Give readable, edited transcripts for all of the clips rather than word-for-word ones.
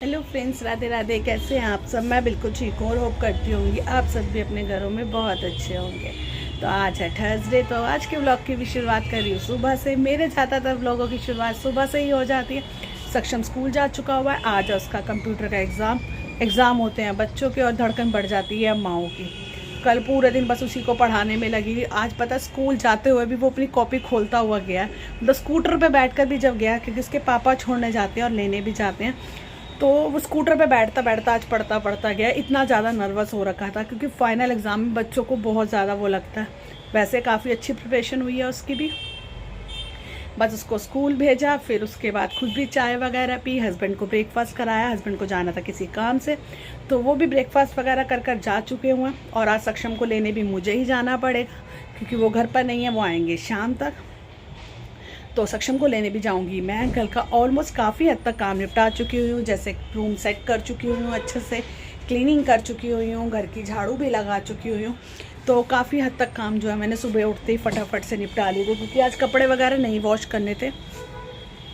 Hello friends, Radhe Radhe. कैसे हैं आप सब? मैं बिल्कुल ठीक हूँ और होप करती होंगी आप सब भी अपने घरों में बहुत अच्छे होंगे। तो आज है थर्सडे, तो आज के व्लॉग की भी शुरुआत कर रही हूँ सुबह से। मेरे ज़्यादातर व्लॉगों की शुरुआत सुबह से ही हो जाती है। सक्षम स्कूल जा चुका हुआ है, आज उसका कंप्यूटर का एग्ज़ाम होते हैं बच्चों के, और धड़कन बढ़ जाती है माओं की। कल पूरे दिन बस उसी को पढ़ाने में लगी थी। आज पता स्कूल जाते हुए भी वो अपनी कॉपी खोलता हुआ गया, मतलब स्कूटर पे बैठकर भी जब गया, क्योंकि उसके पापा छोड़ने जाते हैं और लेने भी जाते हैं। तो वो स्कूटर पे बैठता बैठता आज पढ़ता गया। इतना ज़्यादा नर्वस हो रखा था क्योंकि फ़ाइनल एग्ज़ाम में बच्चों को बहुत ज़्यादा वो लगता है। वैसे काफ़ी अच्छी प्रिपरेशन हुई है उसकी भी। बस उसको स्कूल भेजा, फिर उसके बाद खुद भी चाय वगैरह पी, हस्बैंड को ब्रेकफास्ट कराया। हस्बैंड को जाना था किसी काम से, तो वो भी ब्रेकफास्ट वगैरह कर जा चुके हुए हैं। और आज सक्षम को लेने भी मुझे ही जाना पड़ेगा क्योंकि वो घर पर नहीं है, वो आएंगे शाम तक। तो सक्षम को लेने भी जाऊंगी मैं। कल का ऑलमोस्ट काफ़ी हद तक काम निपटा चुकी हुई हूँ, जैसे रूम सेट कर चुकी हुई हूँ, अच्छे से क्लीनिंग कर चुकी हुई हूँ, घर की झाड़ू भी लगा चुकी हुई हूँ। तो काफ़ी हद तक काम जो है मैंने सुबह उठते ही फटाफट से निपटा लिए थे, क्योंकि आज कपड़े वगैरह नहीं वॉश करने थे।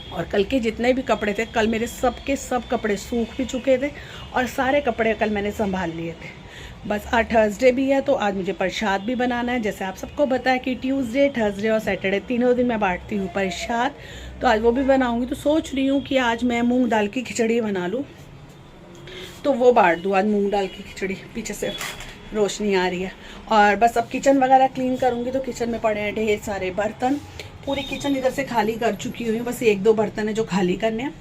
और कल के जितने भी कपड़े थे, कल मेरे सब कपड़े सूख भी चुके थे और सारे कपड़े कल मैंने संभाल लिए थे। बस आज थर्सडे भी है, तो आज मुझे प्रसाद भी बनाना है। जैसे आप सबको पता है कि ट्यूसडे, थर्सडे और सैटरडे तीनों दिन मैं बांटती हूँ प्रसाद, तो आज वो भी बनाऊँगी। तो सोच रही हूँ कि आज मैं मूंग दाल की खिचड़ी बना लूँ, तो वो बांट दूँ आज मूंग दाल की खिचड़ी। पीछे से रोशनी आ रही है। और बस अब किचन वगैरह क्लीन करूँगी। तो किचन में पड़े हैं ढेर सारे बर्तन। पूरी किचन इधर से खाली कर चुकी हुई हूँ, बस एक दो बर्तन है जो खाली करने हैं।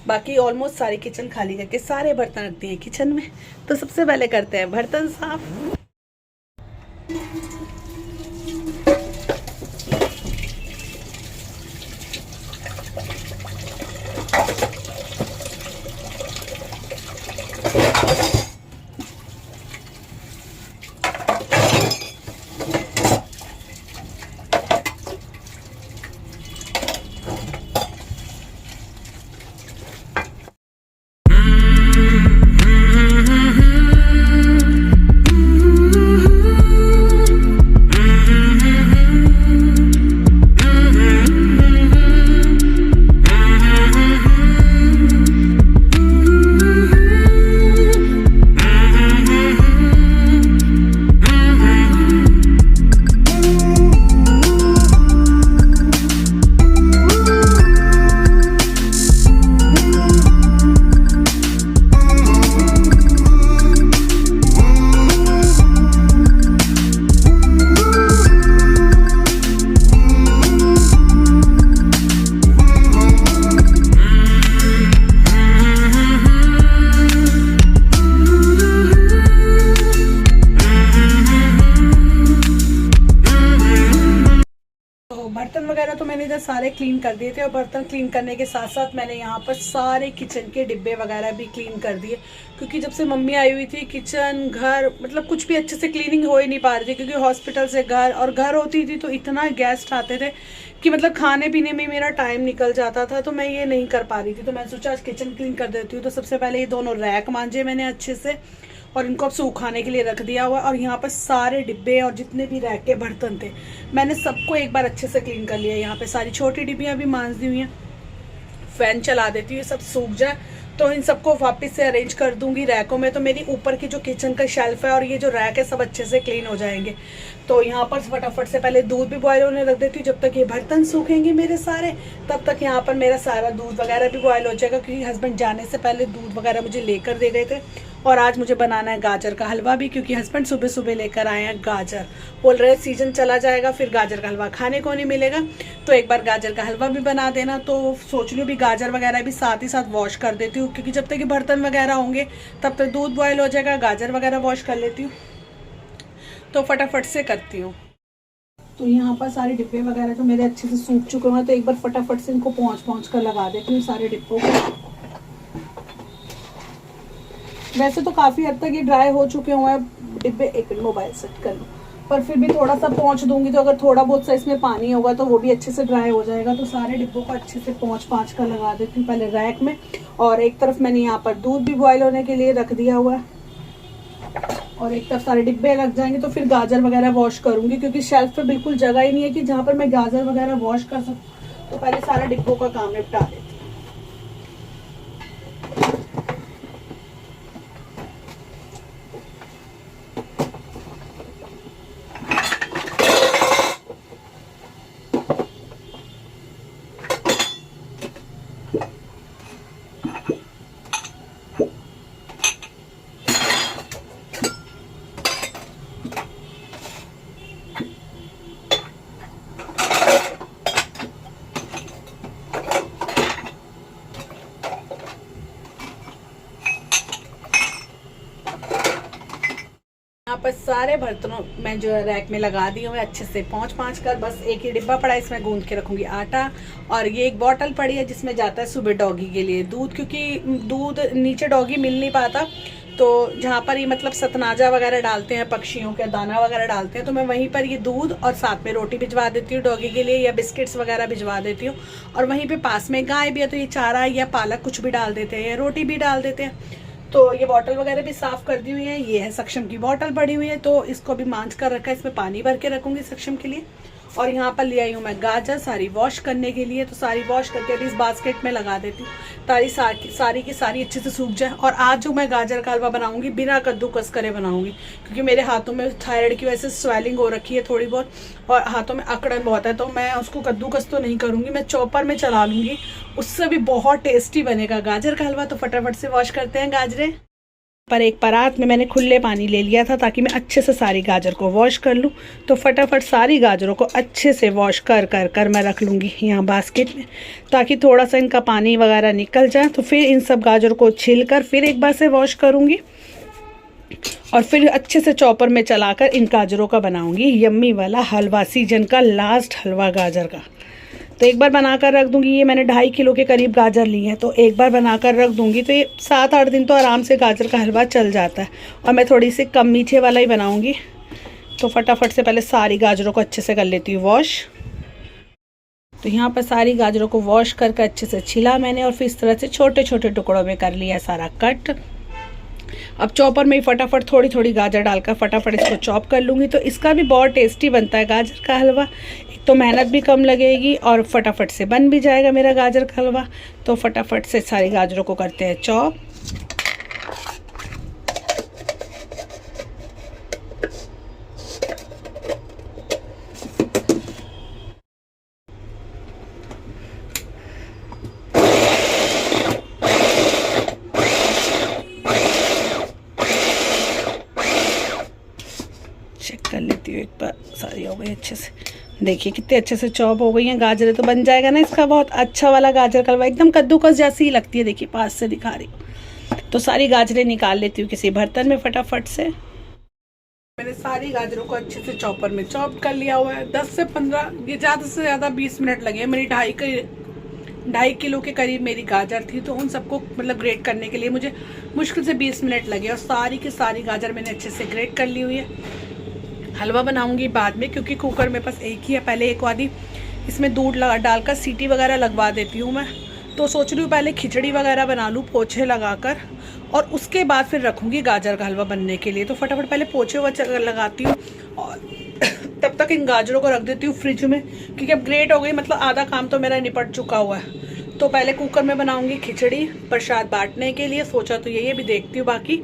बाकी ऑलमोस्ट सारी किचन खाली करके सारे बर्तन रख दिए हैं किचन में। तो सबसे पहले करते हैं बर्तन साफ। बर्तन वगैरह तो मैंने इधर सारे क्लीन कर दिए थे, और बर्तन क्लीन करने के साथ साथ मैंने यहाँ पर सारे किचन के डिब्बे वगैरह भी क्लीन कर दिए। क्योंकि जब से मम्मी आई हुई थी, किचन घर मतलब कुछ भी अच्छे से क्लीनिंग हो ही नहीं पा रही थी, क्योंकि हॉस्पिटल से घर होती थी तो इतना गेस्ट आते थे कि मतलब खाने पीने में मेरा टाइम निकल जाता था, तो मैं ये नहीं कर पा रही थी। तो मैं सोचा आज किचन क्लीन कर देती हूँ। तो सबसे पहले ये दोनों रैक मांजे मैंने अच्छे से, और इनको अब सुखाने के लिए रख दिया हुआ। और यहाँ पर सारे डिब्बे और जितने भी रैक के बर्तन थे मैंने सबको एक बार अच्छे से क्लीन कर लिया। यहाँ पे सारी छोटी डिब्बियाँ भी मांज दी हुई हैं। फैन चला देती हूँ, सब सूख जाए तो इन सबको वापस से अरेंज कर दूंगी रैकों में। तो मेरी ऊपर की जो किचन का शेल्फ है और ये जो रैक है सब अच्छे से क्लीन हो जाएंगे। तो यहाँ पर फटाफट से पहले दूध भी बॉयल होने रख देती हूँ। जब तक ये बर्तन सूखेंगे मेरे सारे, तब तक यहाँ पर मेरा सारा दूध वगैरह भी बॉयल हो जाएगा, क्योंकि हस्बैंड जाने से पहले दूध वगैरह मुझे लेकर दे गए थे। और आज मुझे बनाना है गाजर का हलवा भी, क्योंकि हस्बैंड सुबह सुबह लेकर आए हैं गाजर। बोल रहे सीजन चला जाएगा फिर गाजर का हलवा खाने को नहीं मिलेगा, तो एक बार गाजर का हलवा भी बना देना। तो सोच रही हूँ भी गाजर वगैरह भी साथ ही साथ वॉश कर देती हूँ, क्योंकि जब तक ये बर्तन वगैरह होंगे तब तक दूध बॉयल हो जाएगा, गाजर वगैरह वॉश कर लेती हूँ। तो फटाफट से करती हूँ। तो यहाँ पर सारे डिब्बे वगैरह जो मेरे अच्छे से सूख चुके हैं, तो एक बार फटाफट से इनको पहुँच कर लगा देती हूँ सारे डिब्बों को। वैसे तो काफ़ी हद तक ये ड्राई हो चुके हुए हैं डिब्बे। एक मिनट मोबाइल सेट कर लूँ, पर फिर भी थोड़ा सा पहुँच दूंगी, तो अगर थोड़ा बहुत सा इसमें पानी होगा तो वो भी अच्छे से ड्राई हो जाएगा। तो सारे डिब्बों को अच्छे से पहुँच कर लगा देती हूँ पहले रैक में। और एक तरफ मैंने यहाँ पर दूध भी बॉयल होने के लिए रख दिया हुआ है, और एक तरफ सारे डिब्बे लग जाएंगे। तो फिर गाजर वगैरह वॉश करूँगी, क्योंकि शेल्फ पे बिल्कुल जगह ही नहीं है कि जहाँ पर मैं गाजर वगैरह वॉश कर सकूँ। तो पहले सारे डिब्बों का काम निपटा देती हूँ। यहाँ पर सारे बर्तनों मैं जो रैक में लगा दी हूँ अच्छे से पहुँच कर। बस एक ही डिब्बा पड़ा है, इसमें गूंद के रखूँगी आटा। और ये एक बॉटल पड़ी है जिसमें जाता है सुबह डॉगी के लिए दूध, क्योंकि दूध नीचे डॉगी मिल नहीं पाता, तो जहाँ पर ये मतलब सतनाजा वगैरह डालते हैं, पक्षियों के दाना वगैरह डालते हैं, तो मैं वहीं पर ये दूध और साथ में रोटी भिजवा देती हूँ डॉगी के लिए, या बिस्किट्स वगैरह भिजवा देती हूँ। और वहीं पे पास में गाय भी है, तो ये चारा या पालक कुछ भी डाल देते हैं या रोटी भी डाल देते हैं। तो ये बॉटल वगैरह भी साफ़ कर दी हुई है। ये है सक्षम की बॉटल पड़ी हुई है, तो इसको भी मांझ कर रखा है, इसमें पानी भर के रखूँगी सक्षम के लिए। और यहाँ पर ले आई हूँ मैं गाजर सारी वॉश करने के लिए, तो सारी वॉश करके अभी इस बास्केट में लगा देती हूँ ताकि सारी की सारी अच्छे से सूख जाए। और आज जो मैं गाजर का हलवा बनाऊँगी बिना कद्दूकस करे बनाऊँगी, क्योंकि मेरे हाथों में थायराइड की वजह से स्वेलिंग हो रखी है थोड़ी बहुत, और हाथों में अकड़न बहुत है, तो मैं उसको कद्दूकस तो नहीं करूँगी, मैं चॉपर में चला लूँगी, उससे भी बहुत टेस्टी बनेगा गाजर का हलवा। तो फटाफट से वॉश करते हैं गाजरें। पर एक परात में मैंने खुले पानी ले लिया था ताकि मैं अच्छे से सारी गाजर को वॉश कर लूँ। तो फटाफट सारी गाजरों को अच्छे से वॉश कर मैं रख लूँगी यहाँ बास्केट में, ताकि थोड़ा सा इनका पानी वगैरह निकल जाए। तो फिर इन सब गाजरों को छील कर फिर एक बार से वॉश करूँगी और फिर अच्छे से चॉपर में चलाकर इन गाजरों का बनाऊँगी यम्मी वाला हलवा, सीजन का लास्ट हलवा गाजर का। तो एक बार बनाकर रख दूंगी। ये मैंने 2.5 किलो के करीब गाजर ली है, तो एक बार बनाकर रख दूंगी तो ये 7-8 दिन तो आराम से गाजर का हलवा चल जाता है। और मैं थोड़ी सी कम मीठे वाला ही बनाऊंगी। तो फटाफट से पहले सारी गाजरों को अच्छे से कर लेती हूँ वॉश। तो यहाँ पर सारी गाजरों को वॉश करके अच्छे से छिला मैंने, और फिर इस तरह से छोटे छोटे टुकड़ों में कर लिया सारा कट। अब चॉपर में ही फटाफट थोड़ी थोड़ी गाजर डालकर फटाफट इसको चॉप कर लूँगी। तो इसका भी बहुत टेस्टी बनता है गाजर का हलवा। एक तो मेहनत भी कम लगेगी और फटाफट से बन भी जाएगा मेरा गाजर का हलवा। तो फटाफट से सारी गाजरों को करते हैं चॉप। चेक कर लेती हूँ एक बार, सारी हो गई अच्छे से। देखिए कितने अच्छे से चॉप हो गई हैं गाजरें। तो बन जाएगा ना इसका बहुत अच्छा वाला गाजर का हलवा, एकदम कद्दूकस जैसी ही लगती है। देखिए पास से दिखा रही हूँ। तो सारी गाजरें निकाल लेती हूँ किसी बर्तन में फटाफट से। मैंने सारी गाजरों को अच्छे से चॉपर में चॉप कर लिया हुआ है। 10 से 15, ये ज़्यादा से ज़्यादा 20 मिनट लगे। मेरी 2.5 किलो के करीब मेरी गाजर थी, तो उन सबको मतलब ग्रेट करने के लिए मुझे मुश्किल से 20 मिनट लगे। और सारी की सारी गाजर मैंने अच्छे से ग्रेट कर ली हुई है। हलवा बनाऊंगी बाद में, क्योंकि कुकर में बस एक ही है। पहले एक वादी इसमें दूध डालकर सीटी वगैरह लगवा देती हूँ मैं। तो सोच रही हूँ पहले खिचड़ी वगैरह बना लूँ पोछे लगाकर, और उसके बाद फिर रखूँगी गाजर का हलवा बनने के लिए। तो फटाफट पहले पोछे वगैरह लगाती हूँ और तब तक इन गाजरों को रख देती हूँ फ्रिज में, क्योंकि अब ग्रेट हो गई, मतलब आधा काम तो मेरा निपट चुका हुआ है। तो पहले कुकर में बनाऊँगी खिचड़ी प्रसाद बांटने के लिए, सोचा तो यही भी देखती हूँ बाकी।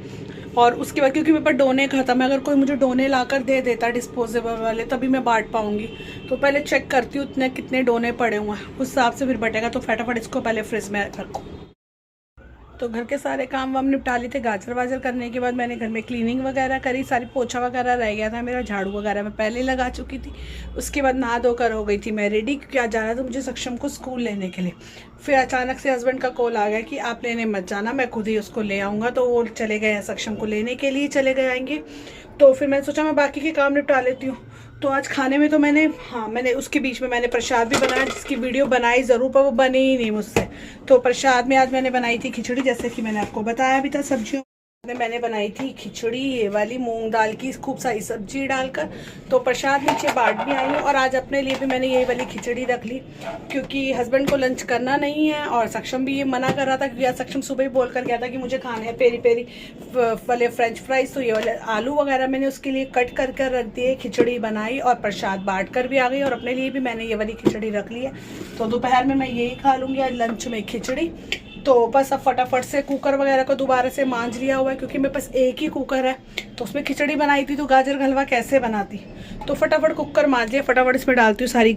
और उसके बाद क्योंकि मेरे पास डोने खत्म है, अगर कोई मुझे डोने लाकर दे देता डिस्पोजेबल वाले तभी मैं बांट पाऊंगी। तो पहले चेक करती हूँ इतने कितने डोने पड़े हुए हैं, उस हिसाब से फिर बटेगा। तो फटाफट इसको पहले फ्रिज में रखूँ। तो घर के सारे काम वाम निपटा लिए थे। गाजर वाजर करने के बाद मैंने घर में क्लीनिंग वगैरह करी, सारी पोछा वगैरह रह गया था मेरा, झाड़ू वगैरह मैं पहले लगा चुकी थी। उसके बाद नहा धोकर हो गई थी मैं रेडी, क्योंकि आज जाना था मुझे सक्षम को स्कूल लेने के लिए। फिर अचानक से हस्बैंड का कॉल आ गया कि आप लेने मत जाना, मैं खुद ही उसको ले आऊँगा। तो वो चले गए सक्षम को लेने के लिए, चले गए आएंगे। तो फिर मैंने सोचा मैं बाकी के काम निपटा लेती हूँ। तो आज खाने में तो मैंने उसके बीच में मैंने प्रसाद भी बनाया, जिसकी वीडियो बनाई ज़रूर पर वो बनी ही नहीं मुझसे। तो प्रसाद में आज मैंने बनाई थी खिचड़ी, जैसे कि मैंने आपको बताया भी था। सब्जियों में मैंने बनाई थी खिचड़ी, ये वाली मूंग दाल की खूब सारी सब्जी डालकर। तो प्रसाद नीचे बांट भी आई हूँ, और आज अपने लिए भी मैंने यही वाली खिचड़ी रख ली, क्योंकि हस्बैंड को लंच करना नहीं है। और सक्षम भी ये मना कर रहा था, क्योंकि आज सक्षम सुबह ही बोल कर गया था कि मुझे खाने हैं पेरी पेरी वाले फ्रेंच फ्राइज। तो ये वाले आलू वगैरह मैंने उसके लिए कट कर कर रख दिए, खिचड़ी बनाई और प्रसाद बांट कर भी आ गई। और अपने लिए भी मैंने ये वाली खिचड़ी रख ली है। तो दोपहर में मैं यही खा लूँगी आज लंच में खिचड़ी। तो बस अब फटाफट से कुकर वगैरह को दोबारा से मांझ लिया हुआ है, क्योंकि मेरे पास एक ही कुकर है। तो उसमें खिचड़ी बनाई थी, तो गाजर का हलवा कैसे बनाती। तो फटाफट कुकर मांझ लिया, फटाफट इसमें डालती हूँ सारी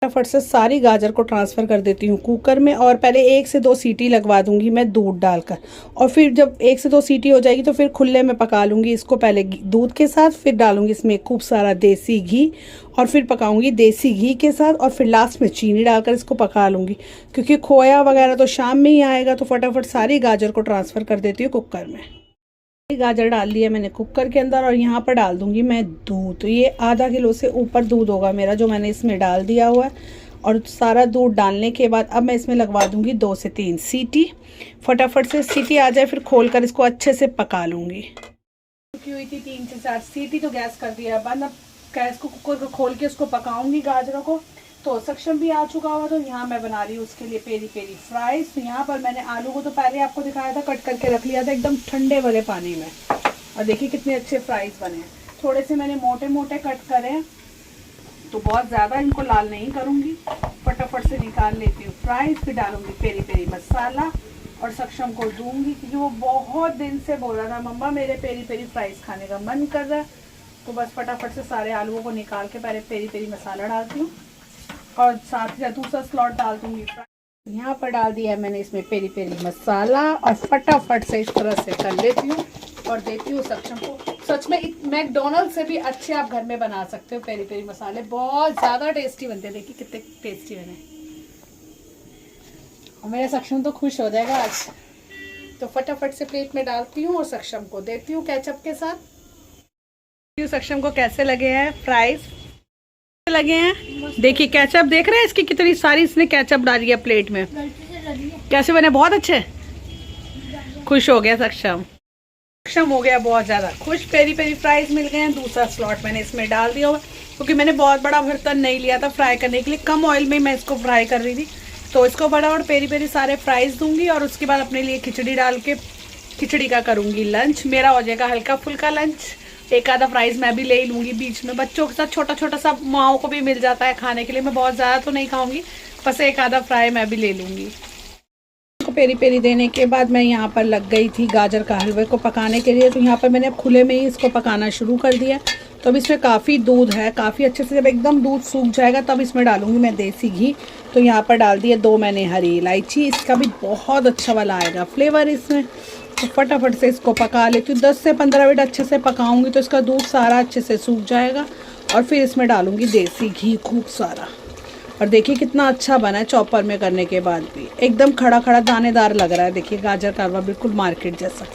फटाफट से सारी गाजर को ट्रांसफ़र कर देती हूँ कुकर में। और पहले 1 से 2 सीटी लगवा दूंगी मैं दूध डालकर, और फिर जब 1 से 2 सीटी हो जाएगी तो फिर खुले में पका लूँगी इसको, पहले दूध के साथ, फिर डालूंगी इसमें खूब सारा देसी घी, और फिर पकाऊंगी देसी घी के साथ, और फिर लास्ट में चीनी डालकर इसको पका लूँगी, क्योंकि खोया वगैरह तो शाम में ही आएगा। तो फटाफट सारी गाजर को ट्रांसफ़र कर देती हूँ कुकर में। गाजर डाल दिया मैंने कुकर के अंदर और यहाँ पर डाल दूंगी मैं दूध। तो ये आधा किलो से ऊपर दूध होगा मेरा जो मैंने इसमें डाल दिया हुआ है। और सारा दूध डालने के बाद अब मैं इसमें लगवा दूंगी 2 से 3 सीटी। फटाफट से सीटी आ जाए फिर खोल कर इसको अच्छे से पका लूँगी। चुकी हुई थी 3 से 4 सीटी, तो गैस कर दिया बंद। अब गैस को कुकर को खोल के उसको पकाऊंगी गाजरों को। तो सक्षम भी आ चुका हुआ, तो यहाँ मैं बना रही हूँ उसके लिए पेरी पेरी फ्राइज। तो यहाँ पर मैंने आलू को तो पहले आपको दिखाया था, कट करके रख लिया था एकदम ठंडे वाले पानी में। और देखिए कितने अच्छे फ्राइज बने हैं। थोड़े से मैंने मोटे मोटे कट करे, तो बहुत ज़्यादा इनको लाल नहीं करूँगी। फटाफट से निकाल लेती हूँ फ्राइज, फिर डालूंगी पेरी पेरी मसाला और सक्षम को दूंगी, क्योंकि वो बहुत दिन से बोल रहा था मम्मा मेरे पेरी पेरी फ्राइज खाने का मन कर रहा है। तो बस फटाफट से सारे आलूओं को निकाल के पहले पेरी पेरी मसाला डालती हूँ और साथ ही साथ दूसरा स्लॉट डाल दूंगी। यहाँ पर डाल दिया है मैंने इसमें पेरी पेरी मसाला और फटाफट से इस तरह से कर लेती हूँ और देती हूँ सक्षम को। सच में मैकडोनल्ड से भी अच्छे आप घर में बना सकते हो पेरी पेरी मसाले, बहुत ज़्यादा टेस्टी बनते हैं। देखिए कितने टेस्टी बने और मेरा सक्षम तो खुश हो जाएगा आज। तो फटाफट से प्लेट में डालती हूँ और सक्षम को देती हूँ केचप के साथ। सक्षम को कैसे लगे हैं फ्राइज, लगे हैं देखिए। केचप देख रहे हैं इसकी कितनी सारी इसने केचप डाली है प्लेट में। कैसे बने, बहुत अच्छे। खुश हो गया सक्षम, सक्षम हो गया बहुत ज़्यादा खुश। पेरी पेरी फ्राइज मिल गए हैं। दूसरा स्लॉट मैंने इसमें डाल दिया हुआ, क्योंकि मैंने बहुत बड़ा बर्तन नहीं लिया था फ्राई करने के लिए, कम ऑयल में मैं इसको फ्राई कर रही थी। तो इसको बड़ा और पेरी पेरी सारे फ्राइज दूंगी और उसके बाद अपने लिए खिचड़ी डाल के खिचड़ी का करूँगी लंच। मेरा हो जाएगा हल्का फुल्का लंच। एक आधा फ्राइज मैं भी ले लूँगी बीच में, बच्चों के साथ छोटा छोटा सा माओ को भी मिल जाता है खाने के लिए। मैं बहुत ज़्यादा तो नहीं खाऊंगी, बस एक आधा फ्राई मैं भी ले लूँगी। इसको पेरी पेरी देने के बाद मैं यहाँ पर लग गई थी गाजर का हलवे को पकाने के लिए। तो यहाँ पर मैंने अब खुले में ही इसको पकाना शुरू कर दिया। तो अब इसमें काफ़ी दूध है, काफ़ी अच्छे से जब एकदम दूध सूख जाएगा तब इसमें डालूंगी मैं देसी घी। तो यहाँ पर डाल दिए 2 मैंने हरी इलायची, इसका भी बहुत अच्छा वाला आएगा फ्लेवर इसमें। तो फटाफट से इसको पका लेती हूँ। 10 से 15 मिनट अच्छे से पकाऊंगी तो इसका दूध सारा अच्छे से सूख जाएगा। और फिर इसमें डालूंगी देसी घी खूब सारा। और देखिए कितना अच्छा बना है, चॉपर में करने के बाद भी एकदम खड़ा खड़ा दानेदार लग रहा है। देखिए गाजर का हलवा बिल्कुल मार्केट जैसा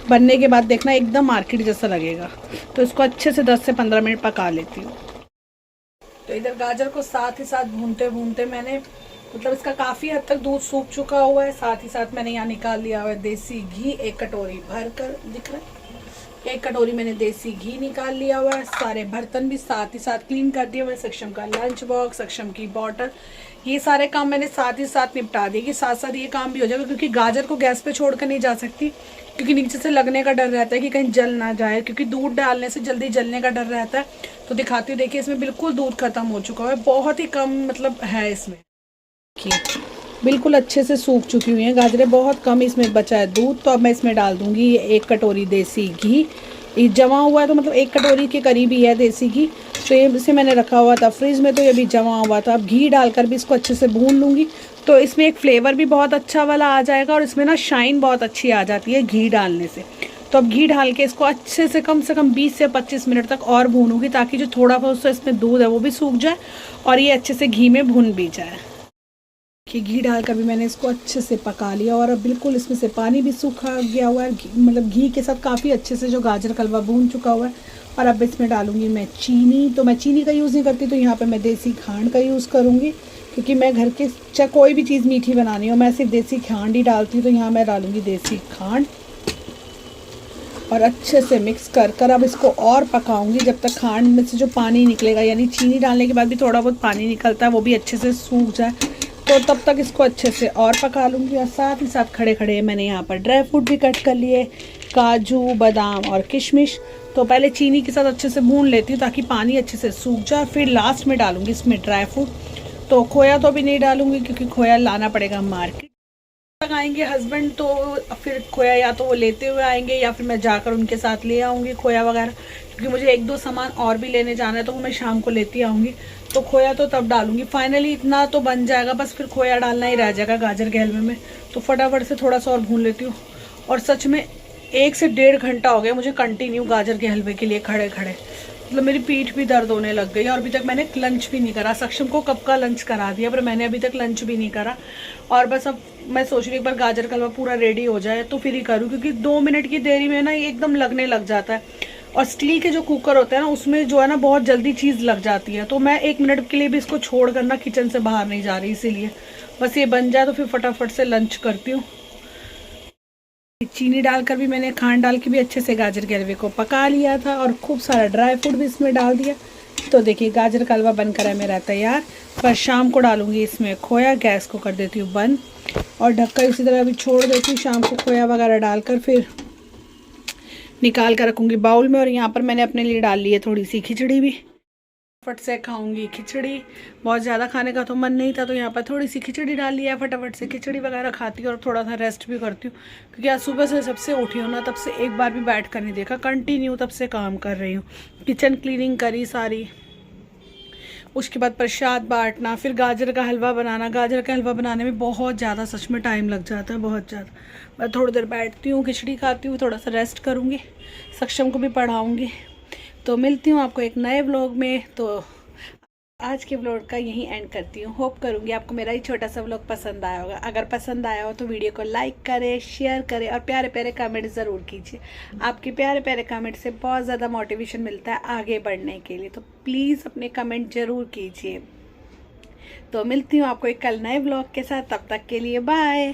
बनने के बाद देखना एकदम मार्केट जैसा लगेगा। तो इसको अच्छे से 10 से 15 मिनट पका लेती हूँ। तो इधर गाजर को साथ ही साथ भूनते भूनते मैंने मतलब इसका काफ़ी हद तक दूध सूख चुका हुआ है। साथ ही साथ मैंने यहाँ निकाल लिया हुआ है देसी घी, 1 कटोरी भर कर दिख रहा है। 1 कटोरी मैंने देसी घी निकाल लिया हुआ है। सारे बर्तन भी साथ ही साथ क्लीन कर दिए हुए। सक्षम का लंच बॉक्स, सक्षम की बॉटल, ये सारे काम मैंने साथ ही साथ निपटा दिए कि साथ साथ ये काम भी हो जाएगा। क्योंकि गाजर को गैस पे छोड़ कर नहीं जा सकती, क्योंकि नीचे से लगने का डर रहता है कि कहीं जल ना जाए, क्योंकि दूध डालने से जल्दी जलने का डर रहता है। तो दिखाती हूँ, देखिए इसमें बिल्कुल दूध खत्म हो चुका है, बहुत ही कम मतलब है इसमें। बिल्कुल अच्छे से सूख चुकी हुई हैं गाजरें, बहुत कम इसमें बचा है दूध। तो अब मैं इसमें डाल दूंगी 1 कटोरी देसी घी। ये जमा हुआ है तो मतलब 1 कटोरी के करीब ही है देसी घी। तो ये इसे मैंने रखा हुआ था फ्रिज में, तो ये भी जमा हुआ था। अब घी डालकर भी इसको अच्छे से भून लूँगी। तो इसमें एक फ्लेवर भी बहुत अच्छा वाला आ जाएगा और इसमें ना शाइन बहुत अच्छी आ जाती है घी डालने से। तो अब घी डाल के इसको अच्छे से कम 20 से 25 मिनट तक और भूनूंगी, ताकि जो थोड़ा बहुत इसमें दूध है वो भी सूख जाए और ये अच्छे से घी में भुन भी जाए। कि घी डालकर भी मैंने इसको अच्छे से पका लिया और अब बिल्कुल इसमें से पानी भी सूखा गया हुआ है। मतलब घी के साथ काफ़ी अच्छे से जो गाजर का हलवा भून चुका हुआ है। और अब इसमें डालूंगी मैं चीनी। तो मैं चीनी का यूज़ नहीं करती, तो यहाँ पे मैं देसी खांड का यूज़ करूँगी, क्योंकि मैं घर के चाहे कोई भी चीज़ मीठी बनानी हो मैं सिर्फ देसी खांड ही डालती हूँ। तो यहाँ मैं डालूँगी देसी खांड और अच्छे से मिक्स कर अब इसको और पकाऊंगी जब तक खांड में से जो पानी निकलेगा, यानी चीनी डालने के बाद भी थोड़ा बहुत पानी निकलता है, वो भी अच्छे से सूख जाए। तो तब तक इसको अच्छे से और पका लूँगी। और साथ ही साथ खड़े खड़े मैंने यहाँ पर ड्राई फ्रूट भी कट कर लिए, काजू, बादाम और किशमिश। तो पहले चीनी के साथ अच्छे से भून लेती हूँ ताकि पानी अच्छे से सूख जाए, फिर लास्ट में डालूँगी इसमें ड्राई फ्रूट। तो खोया तो भी नहीं डालूँगी, क्योंकि खोया लाना पड़ेगा मार्केट तक आएंगे हस्बैंड, तो फिर खोया या तो वो लेते हुए आएंगे या फिर मैं जाकर उनके साथ ले आऊँगी खोया वगैरह, क्योंकि मुझे 1-2 सामान और भी लेने जाना है, तो वो मैं शाम को लेती आऊँगी। तो खोया तो तब डालूंगी। फाइनली इतना तो बन जाएगा, बस फिर खोया डालना ही रह जाएगा गाजर के हलवे में। तो फटाफट से थोड़ा सा और भून लेती हूँ। और सच में 1 से 1.5 घंटा हो गया मुझे कंटिन्यू गाजर के हलवे के लिए खड़े खड़े। मतलब मेरी पीठ भी दर्द होने लग गई और अभी तक मैंने लंच भी नहीं करा। सक्षम को कब का लंच करा दिया पर मैंने अभी तक लंच भी नहीं करा। और बस अब मैं सोच रही हूँ एक बार गाजर का हलवा पूरा रेडी हो जाए तो फिर ही करूँ, क्योंकि 2 मिनट की देरी में ना ये एकदम लगने लग जाता है। और स्टील के जो कुकर होते हैं ना उसमें जो है ना बहुत जल्दी चीज़ लग जाती है। तो मैं 1 मिनट के लिए भी इसको छोड़ कर ना किचन से बाहर नहीं जा रही, इसीलिए बस ये बन जाए तो फिर फटाफट से लंच करती हूँ। चीनी डालकर भी मैंने खांड डाल के भी अच्छे से गाजर के हलवे को पका लिया था और खूब सारा ड्राई फ्रूट भी इसमें डाल दिया। तो देखिए गाजर का हलवा बनकर है मेरा तैयार। पर शाम को डालूंगी इसमें खोया। गैस को कर देती हूँ बंद और ढक्कन इसी तरह अभी छोड़ देती हूँ। शाम को खोया वगैरह डालकर फिर निकाल कर रखूँगी बाउल में। और यहाँ पर मैंने अपने लिए डाल ली है थोड़ी सी खिचड़ी भी। फटाफट से खाऊंगी खिचड़ी। बहुत ज़्यादा खाने का तो मन नहीं था तो यहाँ पर थोड़ी सी खिचड़ी डाल लिया। फटाफट से खिचड़ी वगैरह खाती हूँ और थोड़ा सा रेस्ट भी करती हूँ, क्योंकि आज सुबह से जब से उठी हूँ ना तब से एक बार भी बैठ कर नहीं देखा। कंटिन्यू तब से काम कर रही हूँ। किचन क्लीनिंग करी सारी, उसके बाद प्रसाद बांटना, फिर गाजर का हलवा बनाना। गाजर का हलवा बनाने में बहुत ज़्यादा सच में टाइम लग जाता है, बहुत ज़्यादा। मैं थोड़ी देर बैठती हूँ, खिचड़ी खाती हूँ, थोड़ा सा रेस्ट करूँगी, सक्षम को भी पढ़ाऊँगी। तो मिलती हूँ आपको एक नए व्लॉग में। तो आज के व्लॉग का यहीं एंड करती हूँ। होप करूँगी आपको मेरा ही छोटा सा व्लॉग पसंद आया होगा। अगर पसंद आया हो तो वीडियो को लाइक करें, शेयर करें और प्यारे प्यारे कमेंट ज़रूर कीजिए। आपके प्यारे प्यारे कमेंट से बहुत ज़्यादा मोटिवेशन मिलता है आगे बढ़ने के लिए। तो प्लीज़ अपने कमेंट ज़रूर कीजिए। तो मिलती हूँ आपको एक कल नए व्लॉग के साथ। तब तक के लिए बाय।